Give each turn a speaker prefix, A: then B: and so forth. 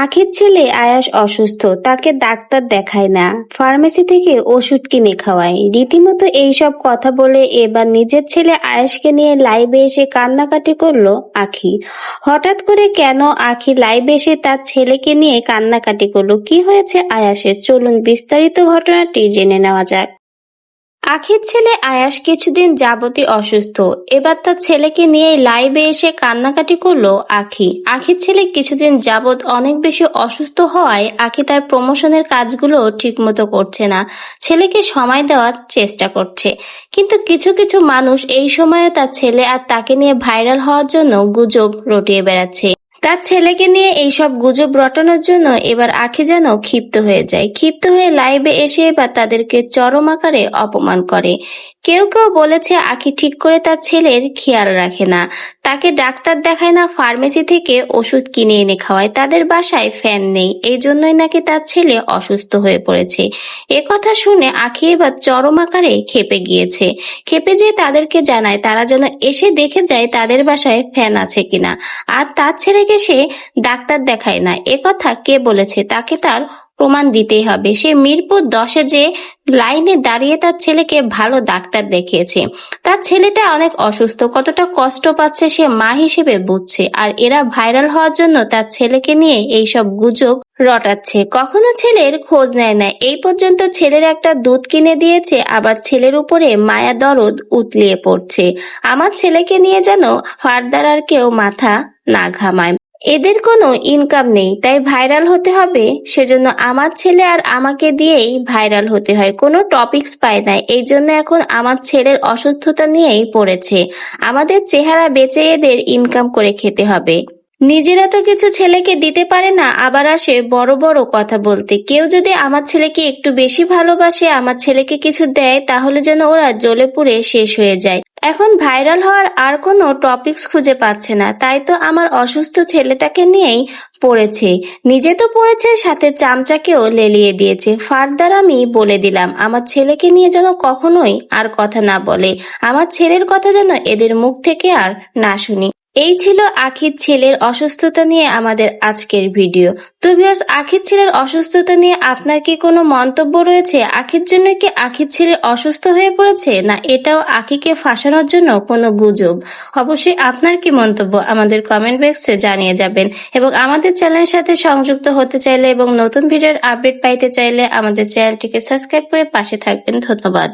A: আখির ছেলে আয়াস অসুস্থ, তাকে ডাক্তার দেখায় না, ফার্মেসি থেকে ওষুধ কিনে খাওয়ায়। রীতিমতো এইসব কথা বলে এবার নিজের ছেলে আয়াসকে নিয়ে লাইভে এসে কান্নাকাটি করলো আখি। হঠাৎ করে কেন আখি লাইভে এসে তার ছেলেকে নিয়ে কান্নাকাটি করলো, কি হয়েছে আয়াসের, চলুন বিস্তারিত ঘটনাটি জেনে নেওয়া যাক। আখির ছেলে আয়াস কিছুদিন যাবতই অসুস্থ। এবার তার ছেলেকে নিয়ে লাইভে এসে কান্নাকাটি করলো আখি। আখির ছেলে কিছুদিন যাবত অনেক বেশি অসুস্থ হওয়ায় আখি তার প্রমোশনের কাজগুলো ঠিকমতো করছে না, ছেলেকে সময় দেওয়ার চেষ্টা করছে। কিন্তু কিছু কিছু মানুষ এই সময়ে তার ছেলে আর তাকে নিয়ে ভাইরাল হওয়ার জন্য গুজব রটিয়ে বেড়াচ্ছে। তার ছেলেকে নিয়ে এইসব গুজব রটানোর জন্য এবার আখি যেন ক্ষিপ্ত হয়ে যায়। ক্ষিপ্ত হয়ে লাইভে এসে এবার তাদেরকে চরম আকারে অপমান করে। কেউ কেউ বলেছে আখি ঠিক করে তার ছেলের খেয়াল রাখে না, তাকে ডাক্তার দেখায় না, ফার্মেসি থেকে ওষুধ কিনে এনে খাওয়ায়, তাদের বাসায় ফ্যান নেই, এই জন্যই নাকি তার ছেলে অসুস্থ হয়ে পড়েছে। কথা শুনে আখি এবার চরম আকারে ক্ষেপে গিয়েছে। ক্ষেপে যেয়ে তাদেরকে জানায় তারা যেন এসে দেখে যায় তাদের বাসায় ফ্যান আছে কিনা, আর তার ছেলেকে সে ডাক্তার দেখায় না কথা কে বলেছে তাকে তার প্রমাণ দিতেই হবে। সে মিরপুর 10-এ যে লাইনে দাঁড়িয়ে তার ছেলেকে ভালো ডাক্তার দেখিয়েছে। তার ছেলেটা অনেক অসুস্থ, কতটা কষ্ট পাচ্ছে সে মা হিসেবে বুঝছে। আর এরা ভাইরাল হওয়ার জন্য তার ছেলেকে নিয়ে এইসব গুজব রটাচ্ছে, কখনো ছেলের খোঁজ নেয় না। এই পর্যন্ত ছেলের একটা দুধ কিনে দিয়েছে, আবার ছেলের উপরে মায়া দরদ উতলিয়ে পড়ছে। আমার ছেলেকে নিয়ে যেন ফার্দার আর কেউ মাথা না ঘামায়। এদের কোনো ইনকাম নেই, তাই ভাইরাল হতে হবে, সেজন্য আমার ছেলে আর আমাকে দিয়েই ভাইরাল হতে হয়। কোনো টপিকস পায় না, এই জন্য এখন আমার ছেলের অসুস্থতা নিয়েই পড়েছে। আমাদের চেহারা বেচে এদের ইনকাম করে খেতে হবে। নিজেরা তো কিছু ছেলেকে দিতে পারে না, আবার আসে বড় বড় কথা বলতে। কেউ যদি আমার ছেলেকে একটু বেশি ভালোবাসে, আমার ছেলেকে কিছু দেয়, তাহলে যেন ওরা জ্বলে পুড়ে শেষ হয়ে যায়। এখন ভাইরাল হওয়ার আর কোনো টপিকস খুঁজে পাচ্ছে না, তাই তো আমার অসুস্থ ছেলেটাকে নিয়েই পড়েছে। নিজে তো পড়েছে, সাথে চামচাকেও লেলিয়ে দিয়েছে। ফার্দার আমি বলে দিলাম আমার ছেলেকে নিয়ে যেন কখনোই আর কথা না বলে, আমার ছেলের কথা যেন এদের মুখ থেকে আর না শুনি। এই ছিল আখির ছেলের অসুস্থতা নিয়ে আমাদের আজকের ভিডিও। তো ভিউয়ার্স, আখির ছেলের অসুস্থতা নিয়ে আপনার কি কোনো মন্তব্য রয়েছে? আখির জন্য কি আখির ছেলে অসুস্থ হয়ে পড়েছে, না এটাও আখিকে ফাঁসানোর জন্য কোনো গুজব? অবশ্যই আপনার কি মন্তব্য আমাদের কমেন্ট বক্সে জানিয়ে যাবেন। এবং আমাদের চ্যানেলের সাথে সংযুক্ত হতে চাইলে এবং নতুন ভিডিওর আপডেট পাইতে চাইলে আমাদের চ্যানেলটিকে সাবস্ক্রাইব করে পাশে থাকবেন। ধন্যবাদ।